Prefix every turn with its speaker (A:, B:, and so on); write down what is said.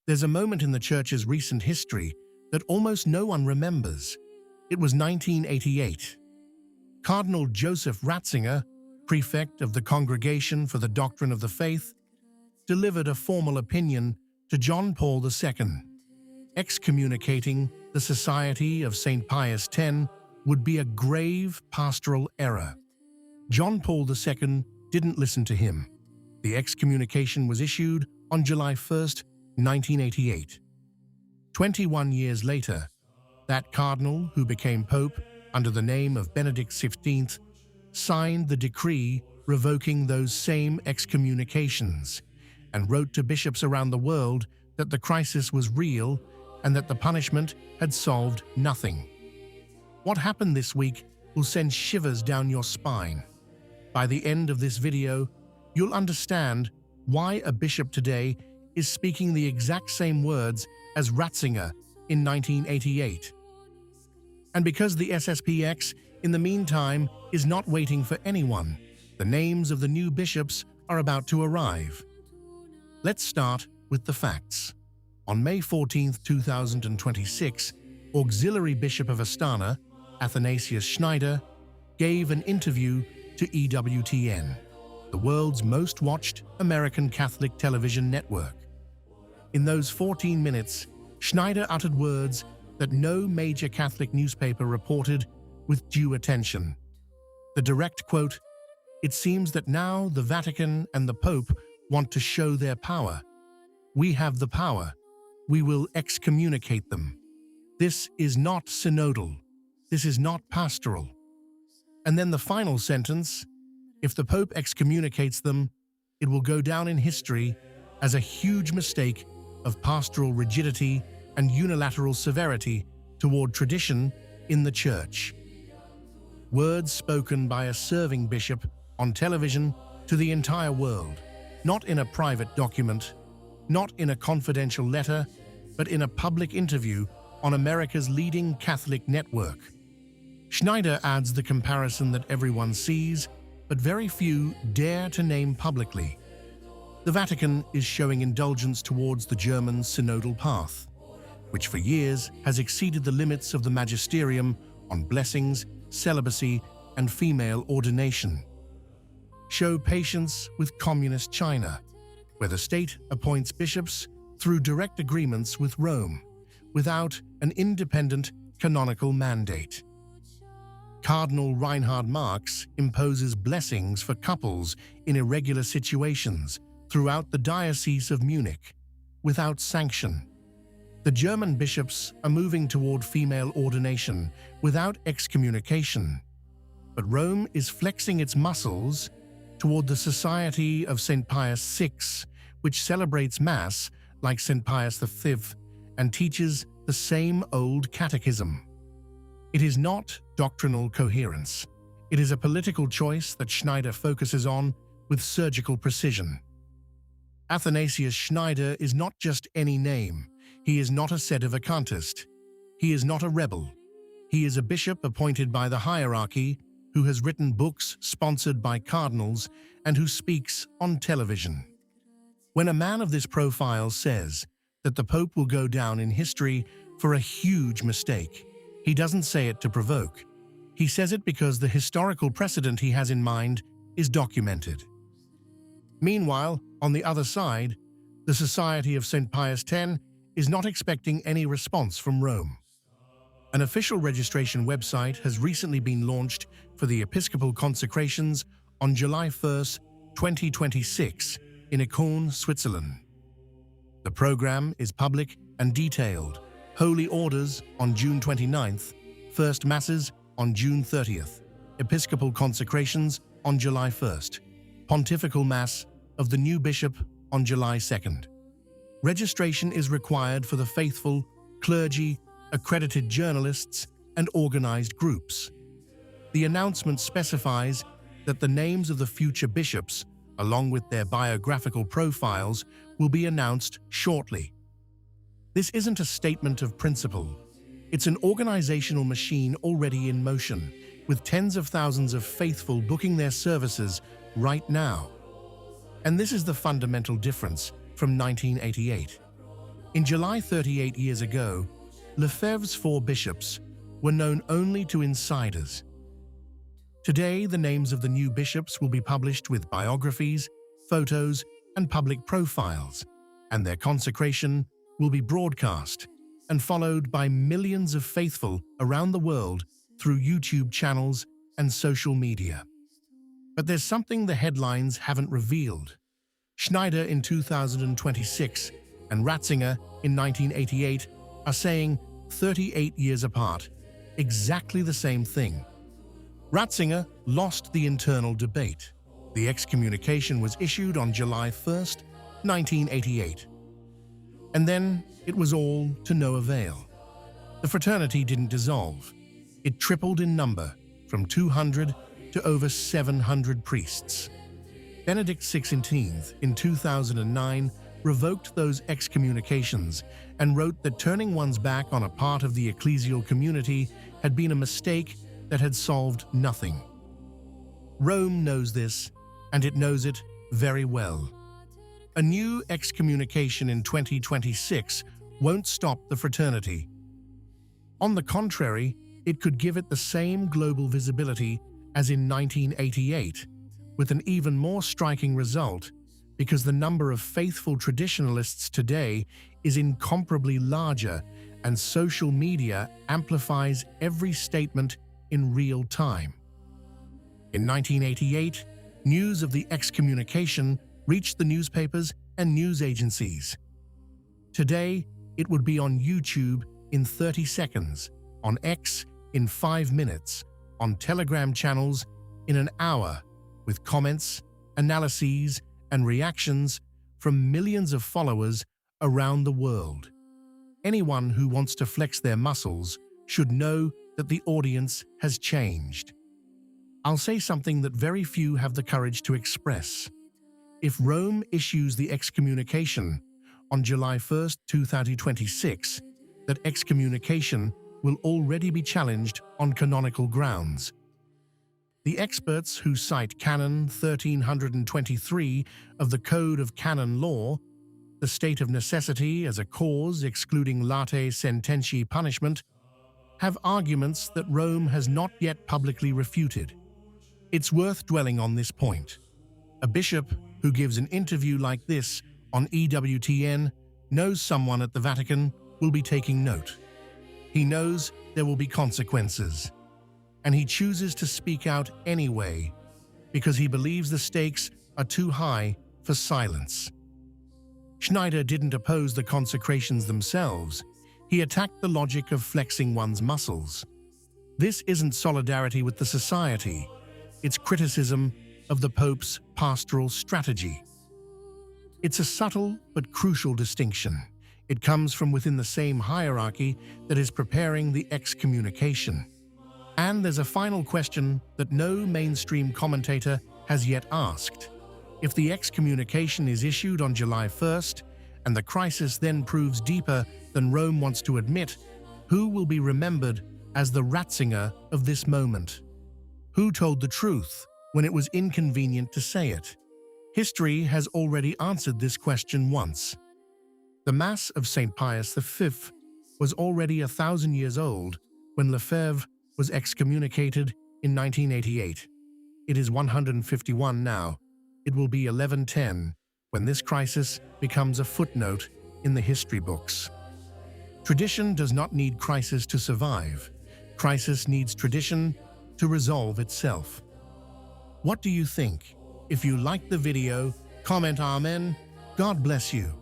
A: There's a moment in the Church's recent history that almost no one remembers. It was 1988. Cardinal Joseph Ratzinger, prefect of the Congregation for the Doctrine of the Faith, delivered a formal opinion to John Paul II, excommunicating the Society of St. Pius X would be a grave pastoral error. John Paul II didn't listen to him. The excommunication was issued on July 1, 1988. 21 years later, that cardinal, who became pope under the name of Benedict XV, signed the decree revoking those same excommunications and wrote to bishops around the world that the crisis was real and that the punishment had solved nothing. What happened this week will send shivers down your spine. By the end of this video, you'll understand why a bishop today is speaking the exact same words as Ratzinger in 1988. And because the SSPX, in the meantime, is not waiting for anyone, the names of the new bishops are about to arrive. Let's start with the facts. On May 14, 2026, Auxiliary Bishop of Astana, Athanasius Schneider, gave an interview to EWTN, the world's most watched American Catholic television network. In those 14 minutes, Schneider uttered words that no major Catholic newspaper reported with due attention. The direct quote, "It seems that now the Vatican and the Pope want to show their power. We have the power. We will excommunicate them. This is not synodal. This is not pastoral." And then the final sentence, "If the Pope excommunicates them, it will go down in history as a huge mistake of pastoral rigidity and unilateral severity toward tradition in the Church." Words spoken by a serving bishop on television to the entire world, not in a private document, not in a confidential letter, but in a public interview on America's leading Catholic network. Schneider adds the comparison that everyone sees, but very few dare to name publicly. The Vatican is showing indulgence towards the German synodal path, which for years has exceeded the limits of the magisterium on blessings, celibacy, and female ordination. Show patience with Communist China, where the state appoints bishops through direct agreements with Rome, without an independent canonical mandate. Cardinal Reinhard Marx imposes blessings for couples in irregular situations throughout the Diocese of Munich, without sanction. The German bishops are moving toward female ordination without excommunication, but Rome is flexing its muscles toward the Society of St. Pius VI, which celebrates Mass like St. Pius V and teaches the same old catechism. It is not doctrinal coherence. It is a political choice that Schneider focuses on with surgical precision. Athanasius Schneider is not just any name. He is not a sedevacantist. He is not a rebel. He is a bishop appointed by the hierarchy who has written books sponsored by cardinals and who speaks on television. When a man of this profile says that the Pope will go down in history for a huge mistake, he doesn't say it to provoke. He says it because the historical precedent he has in mind is documented. Meanwhile, on the other side, the Society of St. Pius X is not expecting any response from Rome. An official registration website has recently been launched for the Episcopal consecrations on July 1, 2026, in Econ, Switzerland. The program is public and detailed. Holy Orders on June 29th, First Masses on June 30th, Episcopal consecrations on July 1st, Pontifical Mass of the new bishop on July 2nd. Registration is required for the faithful, clergy, accredited journalists, and organized groups. The announcement specifies that the names of the future bishops, along with their biographical profiles, will be announced shortly. This isn't a statement of principle. It's an organizational machine already in motion, with tens of thousands of faithful booking their services right now. And this is the fundamental difference from 1988. In July 38 years ago, Lefebvre's 4 bishops were known only to insiders. Today, the names of the new bishops will be published with biographies, photos, and public profiles, and their consecration will be broadcast and followed by millions of faithful around the world through YouTube channels and social media. But there's something the headlines haven't revealed. Schneider in 2026 and Ratzinger in 1988 are saying 38 years apart exactly the same thing. Ratzinger lost the internal debate. The excommunication was issued on July 1st, 1988. And then it was all to no avail. The fraternity didn't dissolve. It tripled in number, from 200 to over 700 priests. Benedict XVI in 2009 revoked those excommunications and wrote that turning one's back on a part of the ecclesial community had been a mistake that had solved nothing. Rome knows this, and it knows it very well. A new excommunication in 2026 won't stop the fraternity. On the contrary, it could give it the same global visibility as in 1988, with an even more striking result because the number of faithful traditionalists today is incomparably larger and social media amplifies every statement in real time. In 1988, news of the excommunication reached the newspapers and news agencies. Today, it would be on YouTube in 30 seconds, on X in 5 minutes, on Telegram channels in an hour, with comments, analyses, and reactions from millions of followers around the world. Anyone who wants to flex their muscles should know that the audience has changed. I'll say something that very few have the courage to express. If Rome issues the excommunication on July 1st, 2026, that excommunication will already be challenged on canonical grounds. The experts who cite Canon 1323 of the Code of Canon Law, the state of necessity as a cause excluding late sententiae punishment, have arguments that Rome has not yet publicly refuted. It's worth dwelling on this point. A bishop who gives an interview like this on EWTN knows someone at the Vatican will be taking note. He knows there will be consequences, and he chooses to speak out anyway because he believes the stakes are too high for silence. Schneider didn't oppose the consecrations themselves. He attacked the logic of flexing one's muscles. This isn't solidarity with the society. It's criticism of the Pope's pastoral strategy. It's a subtle but crucial distinction. It comes from within the same hierarchy that is preparing the excommunication. And there's a final question that no mainstream commentator has yet asked. If the excommunication is issued on July 1st, and the crisis then proves deeper than Rome wants to admit, who will be remembered as the Ratzinger of this moment? Who told the truth when it was inconvenient to say it? History has already answered this question once. The Mass of St. Pius V was already 1,000 years old when Lefebvre was excommunicated in 1988. It is 151 now. It will be 1110 when this crisis becomes a footnote in the history books. Tradition does not need crisis to survive. Crisis needs tradition to resolve itself. What do you think? If you liked the video, comment Amen. God bless you.